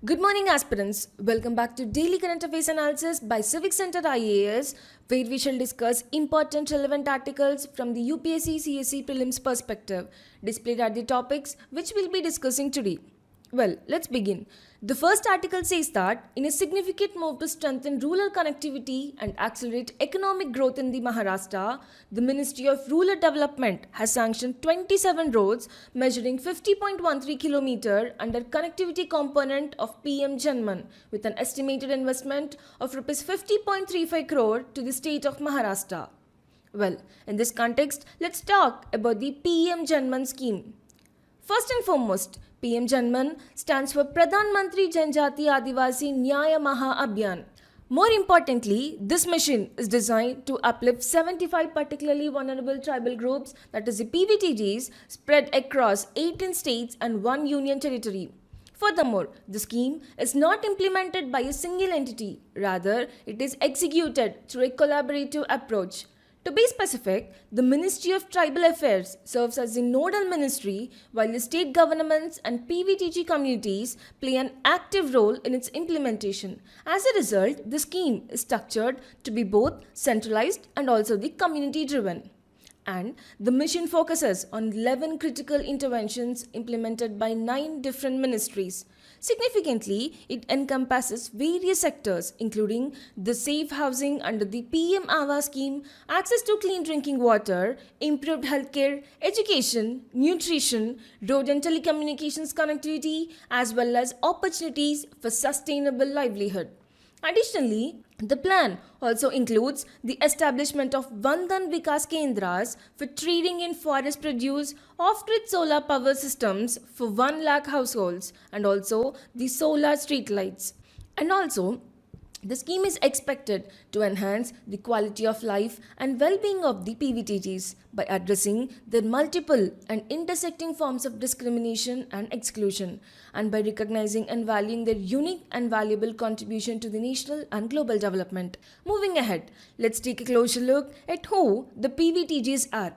Good morning, aspirants. Welcome back to Daily Current Affairs Analysis by Civic Center IAS, where we shall discuss important relevant articles from the UPSC CSE Prelims perspective, displayed are the topics which we'll be discussing today. Well, let's begin. The first article says that in a significant move to strengthen rural connectivity and accelerate economic growth in the Maharashtra, the Ministry of Rural Development has sanctioned 27 roads measuring 50.13 km under connectivity component of PM JANMAN with an estimated investment of Rs 50.35 crore to the state of Maharashtra. Well, in this context, let's talk about the PM JANMAN scheme. First and foremost, PM JANMAN stands for Pradhan Mantri Janjati Adivasi Nyaya Maha Abhiyan. More importantly, this mission is designed to uplift 75 particularly vulnerable tribal groups, that is the PVTGs, spread across 18 states and 1 union territory. Furthermore, the scheme is not implemented by a single entity, rather it is executed through a collaborative approach. To be specific, the Ministry of Tribal Affairs serves as the nodal ministry, while the state governments and PVTG communities play an active role in its implementation. As a result, the scheme is structured to be both centralized and also the community-driven. And the mission focuses on 11 critical interventions implemented by 9 different ministries. Significantly, it encompasses various sectors including the safe housing under the PM Awas scheme, access to clean drinking water, improved healthcare, education, nutrition, road and telecommunications connectivity, as well as opportunities for sustainable livelihood. Additionally, the plan also includes the establishment of Vandhan Vikas Kendras for trading in forest produce, off-grid solar power systems for 1 lakh households, and also the solar street lights. And also, the scheme is expected to enhance the quality of life and well-being of the PVTGs by addressing their multiple and intersecting forms of discrimination and exclusion, and by recognizing and valuing their unique and valuable contribution to the national and global development. Moving ahead, let's take a closer look at who the PVTGs are.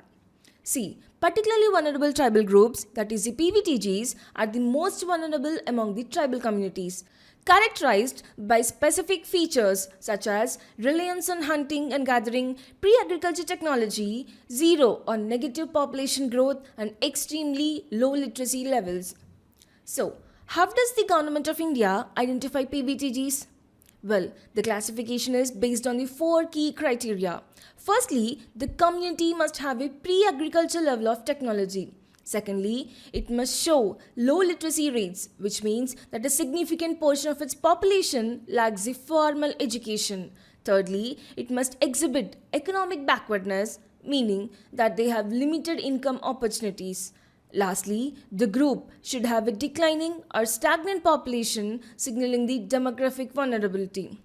See, particularly vulnerable tribal groups, that is the PVTGs, are the most vulnerable among the tribal communities, characterized by specific features such as reliance on hunting and gathering, pre-agriculture technology, zero or negative population growth, and extremely low literacy levels. So, how does the Government of India identify PVTGs? Well, the classification is based on the 4 key criteria. Firstly, the community must have a pre-agriculture level of technology. Secondly, it must show low literacy rates, which means that a significant portion of its population lacks the formal education. Thirdly, it must exhibit economic backwardness, meaning that they have limited income opportunities. Lastly, the group should have a declining or stagnant population, signaling the demographic vulnerability.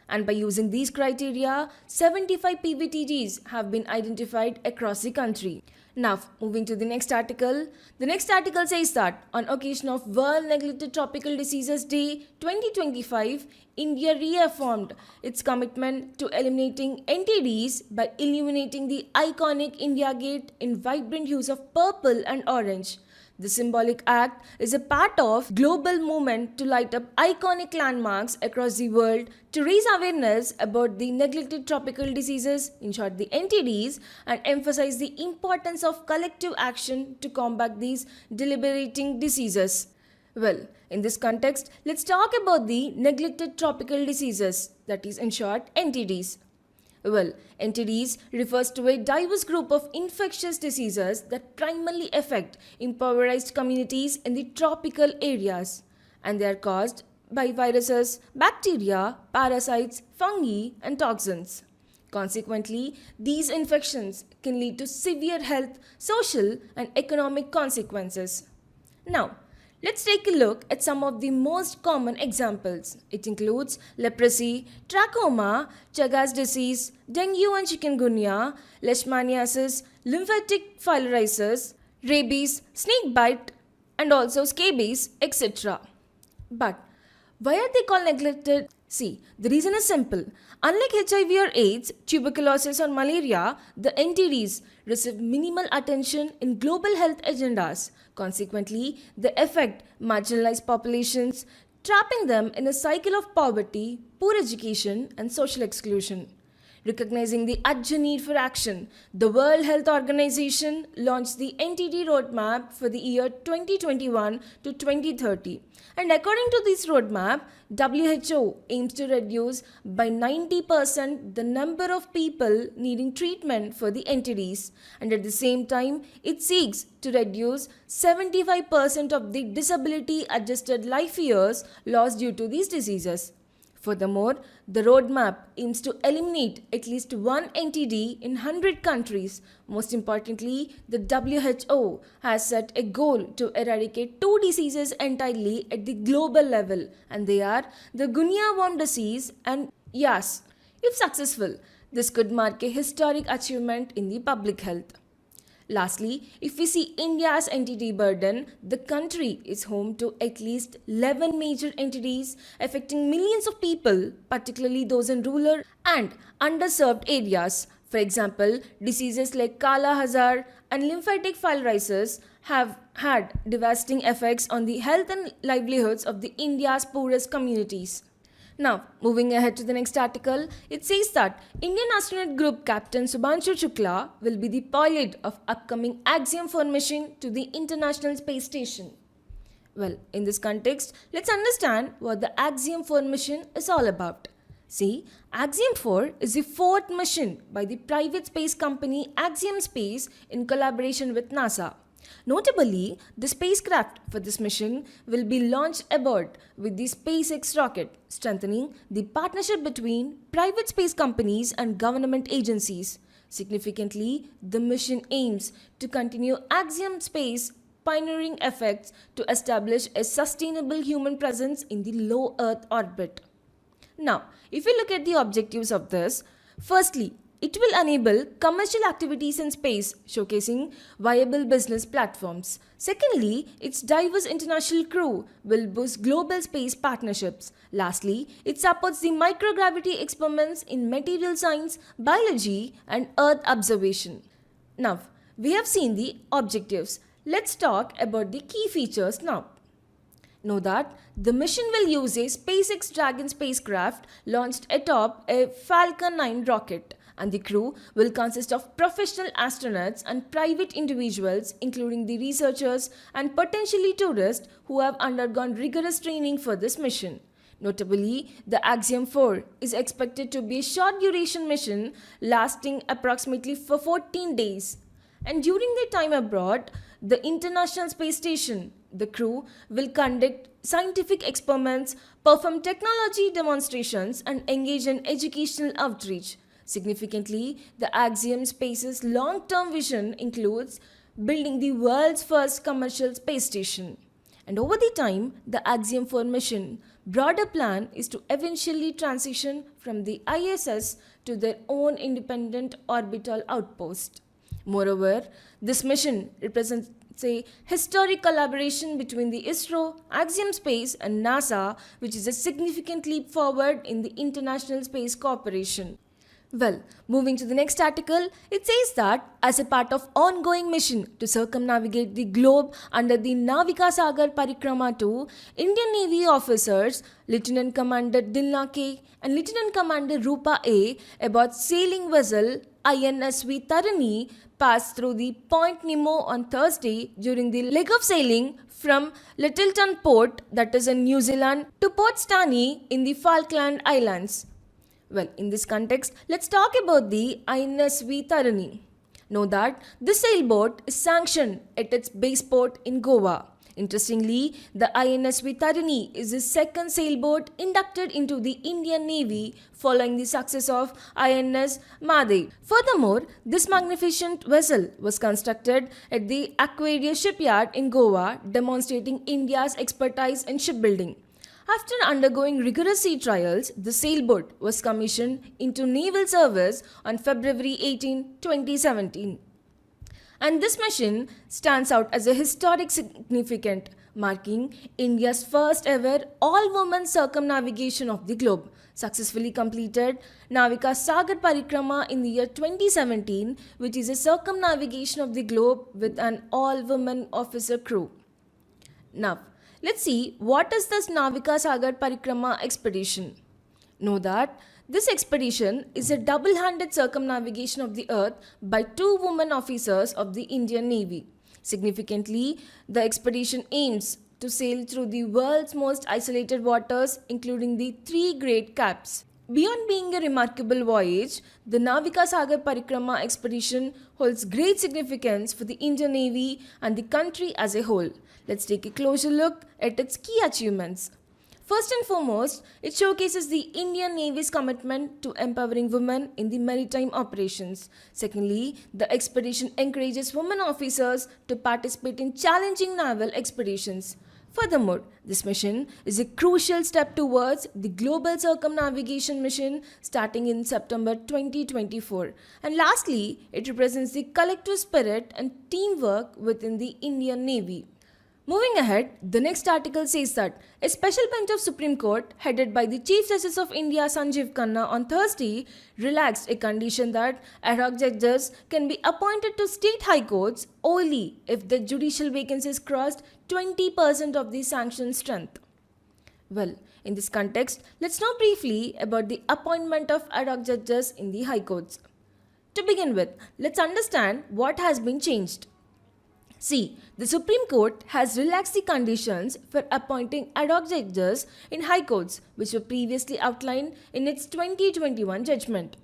And by using these criteria, 75 PVTGs have been identified across the country. Now, moving to the next article. The next article says that on occasion of World Neglected Tropical Diseases Day 2025, India reaffirmed its commitment to eliminating NTDs by illuminating the iconic India Gate in vibrant hues of purple and orange. The symbolic act is a part of global movement to light up iconic landmarks across the world to raise awareness about the neglected tropical diseases, in short the NTDs, and emphasize the importance of collective action to combat these debilitating diseases. Well, in this context, let's talk about the neglected tropical diseases, that is in short NTDs. Well, NTDs refers to a diverse group of infectious diseases that primarily affect impoverished communities in the tropical areas, and they are caused by viruses, bacteria, parasites, fungi, and toxins. Consequently, these infections can lead to severe health, social, and economic consequences. Now, let's take a look at some of the most common examples. It includes leprosy, trachoma, Chagas disease, dengue and chikungunya, leishmaniasis, lymphatic filariasis, rabies, snake bite, and also scabies, etc. But why are they called neglected? See, the reason is simple. Unlike HIV or AIDS, tuberculosis or malaria, the NTDs receive minimal attention in global health agendas. Consequently, they affect marginalized populations, trapping them in a cycle of poverty, poor education, and social exclusion. Recognizing the urgent need for action, the World Health Organization launched the NTD roadmap for the year 2021 to 2030. And according to this roadmap, WHO aims to reduce by 90% the number of people needing treatment for the NTDs. And at the same time, it seeks to reduce 75% of the disability adjusted life years lost due to these diseases. Furthermore, the roadmap aims to eliminate at least one NTD in 100 countries. Most importantly, the WHO has set a goal to eradicate two diseases entirely at the global level, and they are the Guinea-worm disease and YAS. If successful, this could mark a historic achievement in the public health. Lastly, if we see India's NTD burden, the country is home to at least 11 major NTDs affecting millions of people, particularly those in rural and underserved areas. For example, diseases like Kala Hazar and lymphatic filariasis have had devastating effects on the health and livelihoods of the India's poorest communities. Now, moving ahead to the next article, it says that Indian astronaut group Captain Subhanshu Shukla will be the pilot of upcoming Axiom-4 mission to the International Space Station. Well, in this context, let's understand what the Axiom-4 mission is all about. See, Axiom-4 is the fourth mission by the private space company Axiom Space in collaboration with NASA. Notably, the spacecraft for this mission will be launched aboard with the SpaceX rocket, strengthening the partnership between private space companies and government agencies. Significantly, the mission aims to continue Axiom Space pioneering efforts to establish a sustainable human presence in the low Earth orbit. Now, if we look at the objectives of this, firstly, it will enable commercial activities in space, showcasing viable business platforms. Secondly, its diverse international crew will boost global space partnerships. Lastly, it supports the microgravity experiments in material science, biology, and Earth observation. Now, we have seen the objectives. Let's talk about the key features now. Know that the mission will use a SpaceX Dragon spacecraft launched atop a Falcon 9 rocket, and the crew will consist of professional astronauts and private individuals, including the researchers and potentially tourists who have undergone rigorous training for this mission. Notably, the Axiom-4 is expected to be a short duration mission lasting approximately for 14 days. And during their time abroad, the International Space Station, the crew will conduct scientific experiments, perform technology demonstrations, and engage in educational outreach. Significantly, the Axiom Space's long-term vision includes building the world's first commercial space station. And over the time, the Axiom-4 mission broader plan is to eventually transition from the ISS to their own independent orbital outpost. Moreover, this mission represents a historic collaboration between the ISRO, Axiom Space and NASA, which is a significant leap forward in the international space cooperation. Well, moving to the next article, it says that as a part of ongoing mission to circumnavigate the globe under the Navika Sagar Parikrama 2, Indian Navy officers Lieutenant Commander Dilna K and Lieutenant Commander Rupa A aboard sailing vessel INSV Tarini passed through the Point Nemo on Thursday during the leg of sailing from Littleton Port, that is in New Zealand, to Port Stanley in the Falkland Islands. Well, in this context, let's talk about the INSV Tarini. Know that this sailboat is sanctioned at its base port in Goa. Interestingly, the INSV Tarini is the second sailboat inducted into the Indian Navy following the success of INS Mahadev. Furthermore, this magnificent vessel was constructed at the Aquaria shipyard in Goa, demonstrating India's expertise in shipbuilding. After undergoing rigorous sea trials, the sailboat was commissioned into naval service on February 18, 2017. And this mission stands out as a historic significant, marking India's first ever all-woman circumnavigation of the globe. Successfully completed Navika Sagar Parikrama in the year 2017, which is a circumnavigation of the globe with an all-woman officer crew. Now, let's see what is this Navika Sagar Parikrama expedition. Know that this expedition is a double-handed circumnavigation of the earth by two women officers of the Indian Navy. Significantly, the expedition aims to sail through the world's most isolated waters, including the three Great Caps. Beyond being a remarkable voyage, the Navika Sagar Parikrama expedition holds great significance for the Indian Navy and the country as a whole. Let's take a closer look at its key achievements. First and foremost, it showcases the Indian Navy's commitment to empowering women in the maritime operations. Secondly, the expedition encourages women officers to participate in challenging naval expeditions. Furthermore, this mission is a crucial step towards the global circumnavigation mission starting in September 2024. And lastly, it represents the collective spirit and teamwork within the Indian Navy. Moving ahead, the next article says that a special bench of Supreme Court headed by the Chief Justice of India Sanjeev Khanna on Thursday relaxed a condition that ad-hoc judges can be appointed to state high courts only if the judicial vacancies crossed 20% of the sanctioned strength. Well, in this context, let's know briefly about the appointment of ad-hoc judges in the high courts. To begin with, let's understand what has been changed. See, the Supreme Court has relaxed the conditions for appointing ad hoc judges in high courts, which were previously outlined in its 2021 judgment.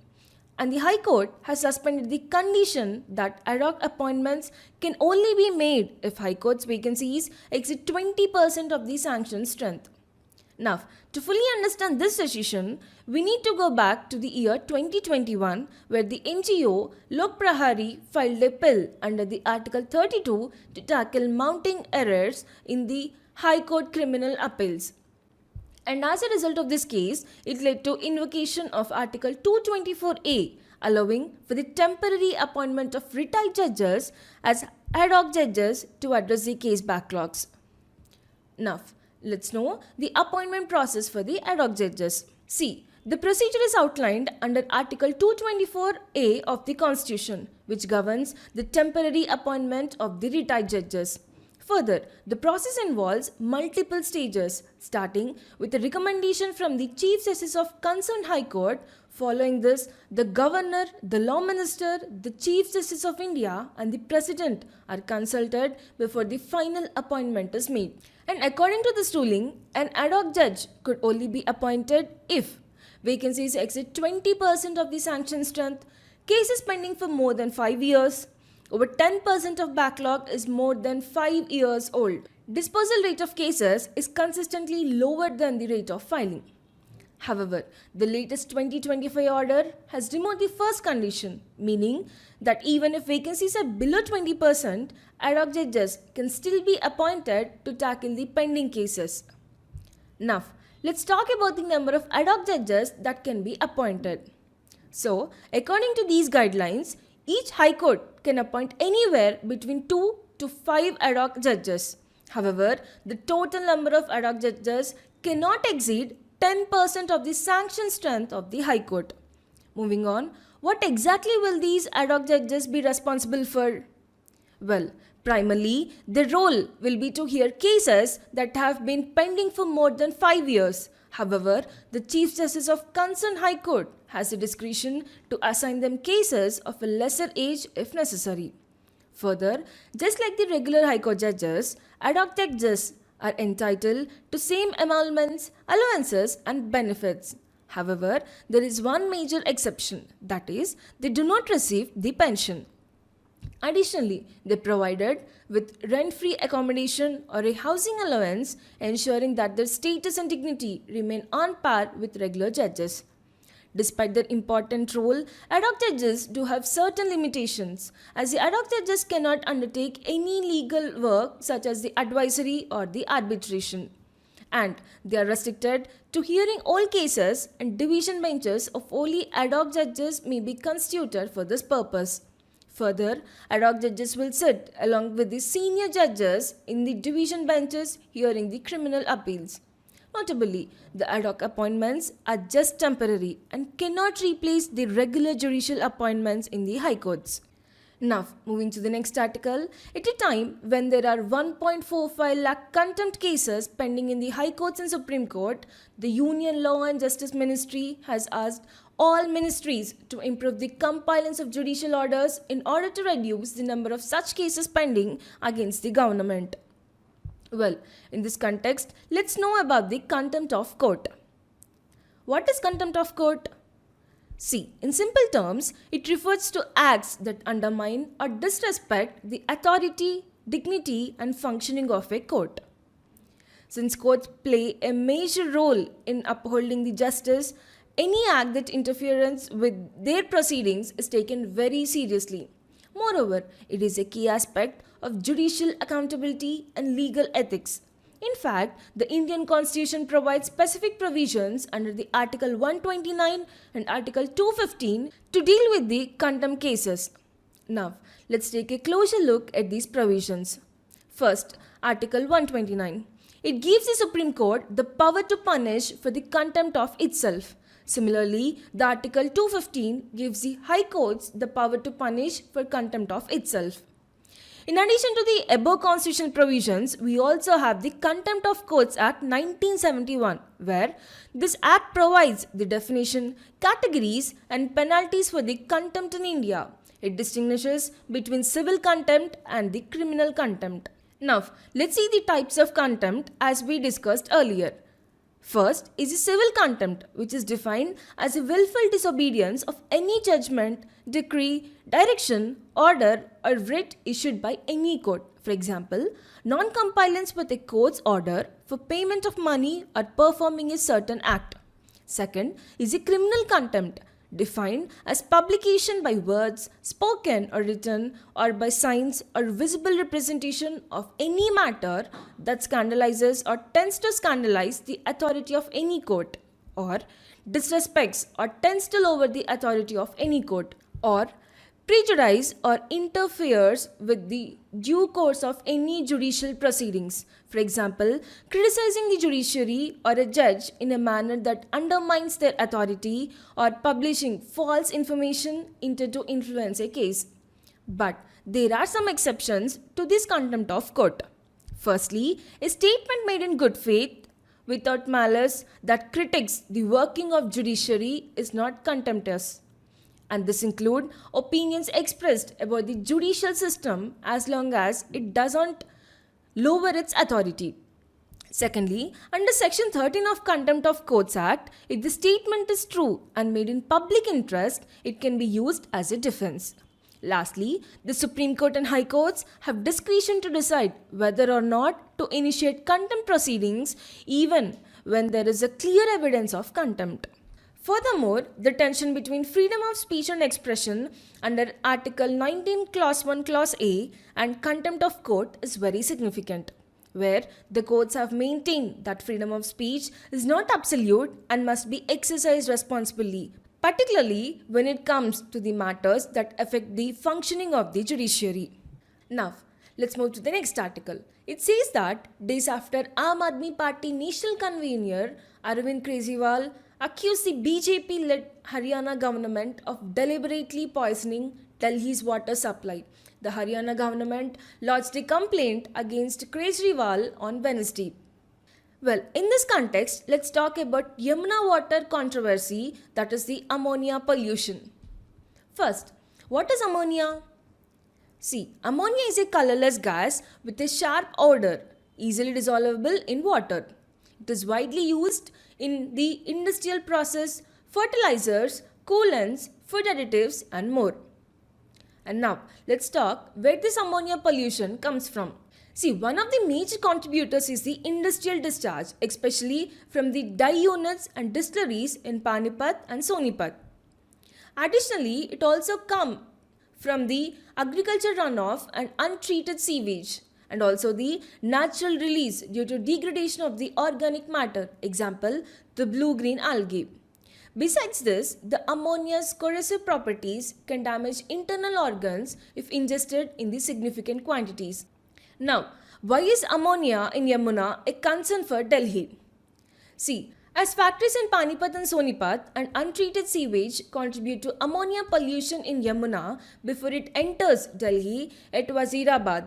And the High Court has suspended the condition that ad hoc appointments can only be made if High Court's vacancies exceed 20% of the sanctioned strength. Now, to fully understand this decision, we need to go back to the year 2021 where the NGO Lok Prahari filed a bill under the Article 32 to tackle mounting errors in the High Court criminal appeals. And as a result of this case, it led to invocation of Article 224A, allowing for the temporary appointment of retired judges as ad hoc judges to address the case backlogs. Now, let's know the appointment process for the ad hoc judges. See, the procedure is outlined under Article 224A of the Constitution, which governs the temporary appointment of the retired judges. Further, the process involves multiple stages, starting with a recommendation from the Chief Justice of concerned High Court. Following this, the Governor, the Law Minister, the Chief Justice of India and the President are consulted before the final appointment is made. And according to this ruling, an ad hoc judge could only be appointed if vacancies exceed 20% of the sanctioned strength, cases pending for more than 5 years, over 10% of backlog is more than 5 years old. Disposal rate of cases is consistently lower than the rate of filing. However, the latest 2025 order has removed the first condition, meaning that even if vacancies are below 20%, ad hoc judges can still be appointed to tackle the pending cases. Now, let's talk about the number of ad hoc judges that can be appointed. So, according to these guidelines, each High Court can appoint anywhere between 2 to 5 ad hoc judges. However, the total number of ad hoc judges cannot exceed 10% of the sanctioned strength of the High Court. Moving on, what exactly will these ad hoc judges be responsible for? Well, primarily, their role will be to hear cases that have been pending for more than 5 years. However, the Chief Justice of concerned High Court has the discretion to assign them cases of a lesser age if necessary. Further, just like the regular High Court judges, ad hoc judges are entitled to same emoluments, allowances and benefits. However, there is one major exception, that is, they do not receive the pension. Additionally, they are provided with rent-free accommodation or a housing allowance, ensuring that their status and dignity remain on par with regular judges. Despite their important role, ad hoc judges do have certain limitations, as the ad hoc judges cannot undertake any legal work such as the advisory or the arbitration. And they are restricted to hearing all cases, and division benches of only ad hoc judges may be constituted for this purpose. Further, ad hoc judges will sit along with the senior judges in the division benches hearing the criminal appeals. Notably, the ad hoc appointments are just temporary and cannot replace the regular judicial appointments in the high courts. Now, moving to the next article, at a time when there are 1.45 lakh contempt cases pending in the High Courts and Supreme Court, the Union Law and Justice Ministry has asked all ministries to improve the compliance of judicial orders in order to reduce the number of such cases pending against the government. Well, in this context, let's know about the contempt of court. What is contempt of court? See, in simple terms, it refers to acts that undermine or disrespect the authority, dignity, and functioning of a court. Since courts play a major role in upholding the justice, any act that interferes with their proceedings is taken very seriously. Moreover, it is a key aspect of judicial accountability and legal ethics. In fact, the Indian Constitution provides specific provisions under the Article 129 and Article 215 to deal with the contempt cases. Now, let's take a closer look at these provisions. First, Article 129. It gives the Supreme Court the power to punish for the contempt of itself. Similarly, the Article 215 gives the High Courts the power to punish for contempt of itself. In addition to the above constitutional provisions, we also have the Contempt of Courts Act 1971, where this act provides the definition, categories and penalties for the contempt in India. It distinguishes between civil contempt and the criminal contempt. Now, let's see the types of contempt as we discussed earlier. First is the civil contempt, which is defined as a willful disobedience of any judgment, decree, direction, order or writ issued by any court. For example, non-compliance with a court's order for payment of money or performing a certain act. Second is a criminal contempt, defined as publication by words, spoken or written, or by signs or visible representation of any matter that scandalizes or tends to scandalize the authority of any court, or disrespects or tends to lower the authority of any court, or prejudice or interferes with the due course of any judicial proceedings. For example, criticizing the judiciary or a judge in a manner that undermines their authority or publishing false information intended to influence a case. But there are some exceptions to this contempt of court. Firstly, a statement made in good faith without malice that critiques the working of judiciary is not contemptuous. And this include opinions expressed about the judicial system as long as it doesn't lower its authority. Secondly, under Section 13 of Contempt of Courts Act, if the statement is true and made in public interest, it can be used as a defense. Lastly, the Supreme Court and High Courts have discretion to decide whether or not to initiate contempt proceedings even when there is a clear evidence of contempt. Furthermore, the tension between freedom of speech and expression under Article 19 Clause 1 Clause A and contempt of court is very significant, where the courts have maintained that freedom of speech is not absolute and must be exercised responsibly, particularly when it comes to the matters that affect the functioning of the judiciary. Now, let's move to the next article. It says that days after Aam Aadmi Party national convener Arvind Kejriwal accused the BJP-led Haryana government of deliberately poisoning Delhi's water supply, the Haryana government lodged a complaint against Kejriwal on Wednesday. Well, in this context, let's talk about Yamuna water controversy, that is the ammonia pollution. First, what is ammonia? See, ammonia is a colorless gas with a sharp odor, easily dissolvable in water. It is widely used in the industrial process, fertilizers, coolants, food additives and more. And now, let's talk where this ammonia pollution comes from. See, one of the major contributors is the industrial discharge, especially from the dye units and distilleries in Panipat and Sonipat. Additionally, it also comes from the agriculture runoff and untreated sewage, and also the natural release due to degradation of the organic matter, example, the blue-green algae. Besides this, the ammonia's corrosive properties can damage internal organs if ingested in the significant quantities. Now, why is ammonia in Yamuna a concern for Delhi? See, As factories in Panipat and Sonipat and untreated sewage contribute to ammonia pollution in Yamuna before it enters Delhi at Wazirabad,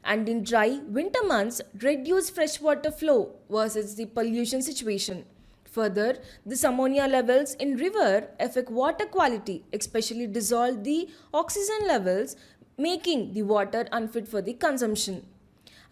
and in dry winter months reduce freshwater flow versus the pollution situation. Further, this ammonia levels in river affect water quality, especially dissolve the oxygen levels, making the water unfit for the consumption.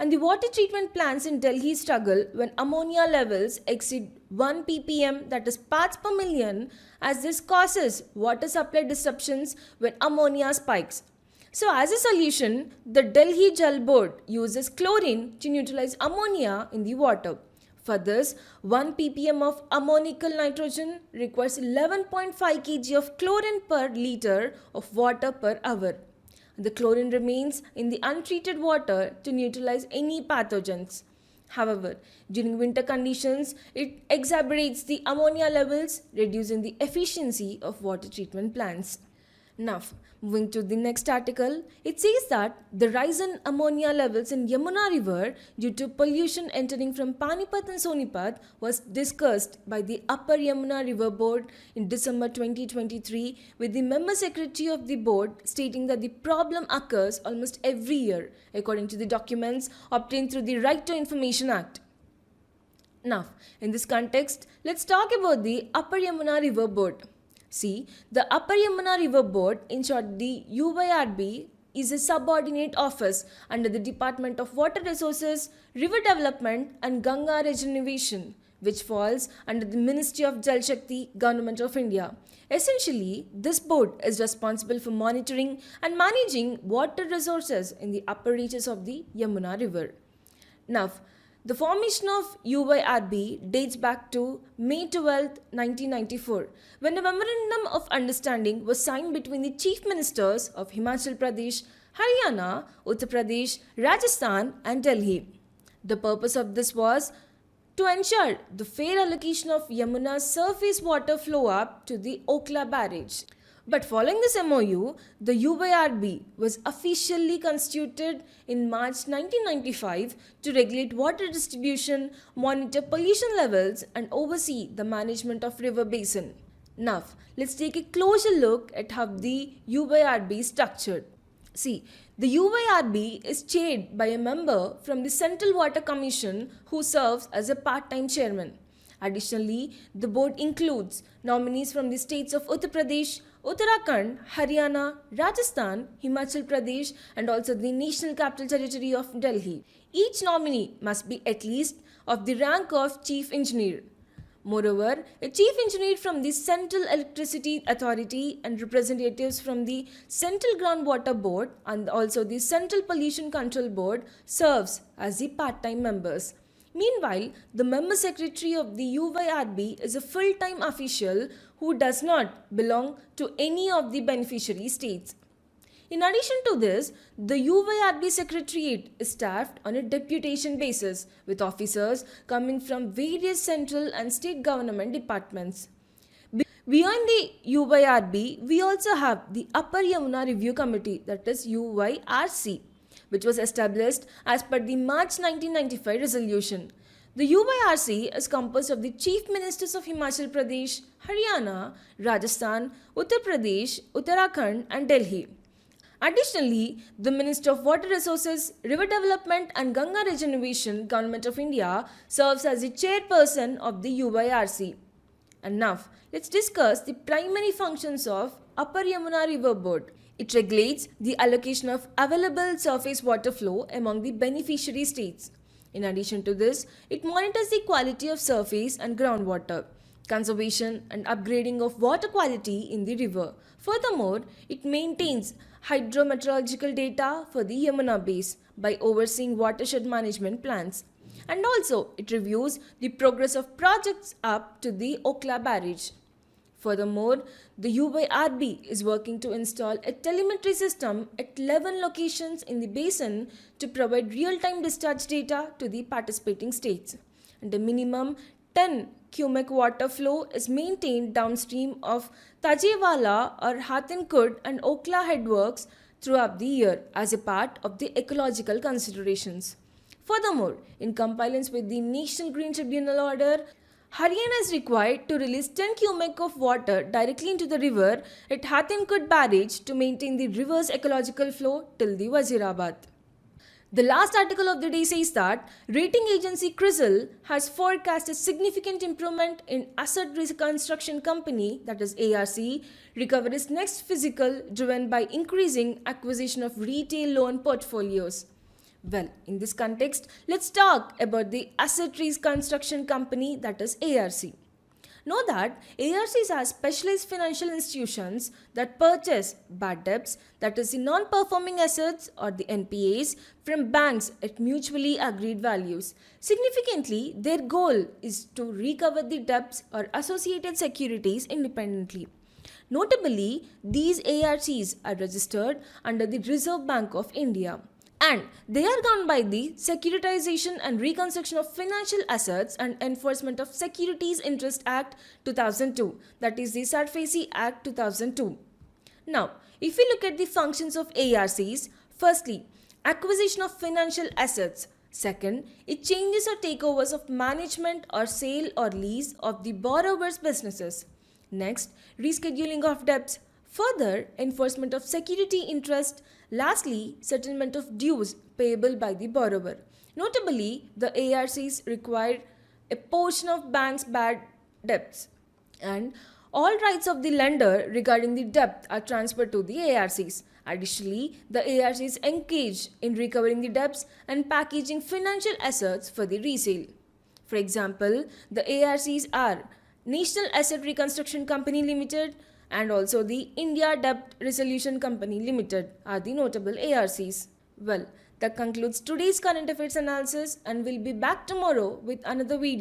And the water treatment plants in Delhi struggle when ammonia levels exceed 1 ppm, that is parts per million, as this causes water supply disruptions when ammonia spikes. So as a solution, the Delhi Jal Board uses chlorine to neutralize ammonia in the water. For this, 1 ppm of ammonical nitrogen requires 11.5 kg of chlorine per liter of water per hour. The chlorine remains in the untreated water to neutralize any pathogens. However, during winter conditions, it exacerbates the ammonia levels, reducing the efficiency of water treatment plants. Now, moving to the next article, it says that the rise in ammonia levels in Yamuna River due to pollution entering from Panipat and Sonipat was discussed by the Upper Yamuna River Board in December 2023, with the member secretary of the board stating that the problem occurs almost every year, according to the documents obtained through the Right to Information Act. Now, in this context, let's talk about the Upper Yamuna River Board. See, the Upper Yamuna River Board, in short the UYRB, is a subordinate office under the Department of Water Resources, River Development and Ganga Regeneration, which falls under the Ministry of Jal Shakti, Government of India. Essentially, this board is responsible for monitoring and managing water resources in the upper reaches of the Yamuna River. Now, the formation of UYRB dates back to May 12, 1994, when a memorandum of understanding was signed between the chief ministers of Himachal Pradesh, Haryana, Uttar Pradesh, Rajasthan and Delhi. The purpose of this was to ensure the fair allocation of Yamuna's surface water flow up to the Okla barrage. But following this MOU, the UYRB was officially constituted in March 1995 to regulate water distribution, monitor pollution levels and oversee the management of river basin. Now, let's take a closer look at how the UYRB is structured. See, the UYRB is chaired by a member from the Central Water Commission who serves as a part-time chairman. Additionally, the board includes nominees from the states of Uttar Pradesh, Uttarakhand, Haryana, Rajasthan, Himachal Pradesh and also the National Capital Territory of Delhi. Each nominee must be at least of the rank of Chief Engineer. Moreover, a Chief Engineer from the Central Electricity Authority and representatives from the Central Groundwater Board and also the Central Pollution Control Board serves as the part-time members. Meanwhile, the member secretary of the UYRB is a full-time official who does not belong to any of the beneficiary states. In addition to this, the UYRB Secretariat is staffed on a deputation basis with officers coming from various central and state government departments. Beyond the UYRB, we also have the Upper Yamuna Review Committee, that is UYRC, which was established as per the March 1995 resolution. The UYRC is composed of the Chief Ministers of Himachal Pradesh, Haryana, Rajasthan, Uttar Pradesh, Uttarakhand and Delhi. Additionally, the Minister of Water Resources, River Development and Ganga Regeneration, Government of India, serves as the chairperson of the UYRC. And now, let's discuss the primary functions of Upper Yamuna River Board. It regulates the allocation of available surface water flow among the beneficiary states. In addition to this, it monitors the quality of surface and groundwater, conservation and upgrading of water quality in the river. Furthermore, it maintains hydrometeorological data for the Yamuna base by overseeing watershed management plans. And also, it reviews the progress of projects up to the Okla barrage. Furthermore, the UYRB is working to install a telemetry system at 11 locations in the basin to provide real-time discharge data to the participating states. And a minimum 10 cubic water flow is maintained downstream of Tajewala or Hatinkud and Okla headworks throughout the year as a part of the ecological considerations. Furthermore, in compliance with the National Green Tribunal Order, Haryana is required to release 10 cubic of water directly into the river at Hathinkut barrage to maintain the river's ecological flow till the Wazirabad. The last article of the day says that rating agency CRISIL has forecast a significant improvement in Asset Reconstruction Company, that is ARC, recovery's next physical driven by increasing acquisition of retail loan portfolios. Well, in this context, let's talk about the Asset Reconstruction Company, that is ARC. Know that ARCs are specialized financial institutions that purchase bad debts, that is the non-performing assets or the NPAs, from banks at mutually agreed values. Significantly, their goal is to recover the debts or associated securities independently. Notably, these ARCs are registered under the Reserve Bank of India. And they are governed by the Securitization and Reconstruction of Financial Assets and Enforcement of Securities Interest Act 2002, that is the SARFAESI Act 2002. Now, if we look at the functions of ARCs, firstly, acquisition of financial assets. Second, it changes or takeovers of management or sale or lease of the borrower's businesses. Next, rescheduling of debts. Further, enforcement of security interest. Lastly, settlement of dues payable by the borrower. Notably, the ARCs require a portion of bank's bad debts, and all rights of the lender regarding the debt are transferred to the ARCs. Additionally, the ARCs engage in recovering the debts and packaging financial assets for the resale. For example, the ARCs are National Asset Reconstruction Company Limited and also the India Debt Resolution Company Limited are the notable ARCs. Well, that concludes today's current affairs analysis, and we'll be back tomorrow with another video.